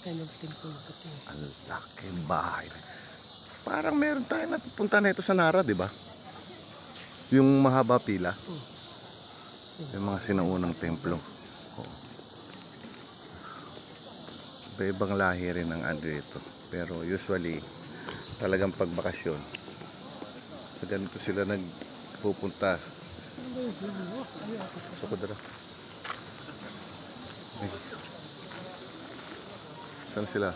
Yan yung templo puti. Ang laking bahay. Parang meron tayo napupunta na ito sa Nara, di ba? Yung mahaba pila. Yung mga sinaunang templo. Oh. Iba-ibang lahi rin ang ano ito. Pero usually, talagang pagbakasyon. So ganito sila nagpupunta. Sa kudra. Saan sila?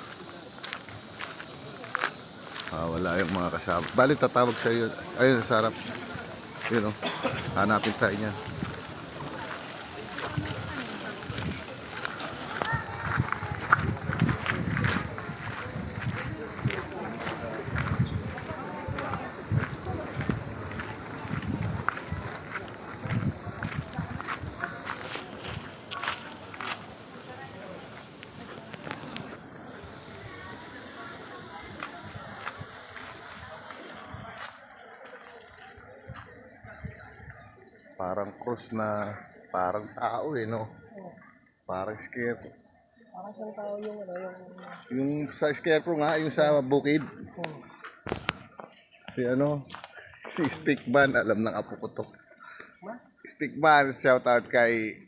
Wala yung mga kasama. Bali, tatawag sa iyo. Ayun, sa harap. Yun o. Hanapin tayo niya. Parang cross na parang tao no? Parang scarecrow. Parang siyang tao yung ano, Yung sa scarecrow nga, yung sa bukid. Si ano, si Stickman, alam ng apo ko to. Stickman, shout out kay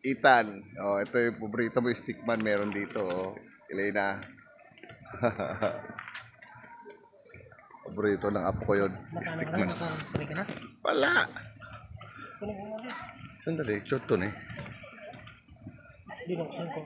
Ethan. Oh, ito yung paborito mo yung Stickman, meron dito. Oh. Elena. Paborito ng apo ko yun. Stickman. Kunin ka na? Wala. Kunin ka na. Sandali, short to eh. Binuksan ko.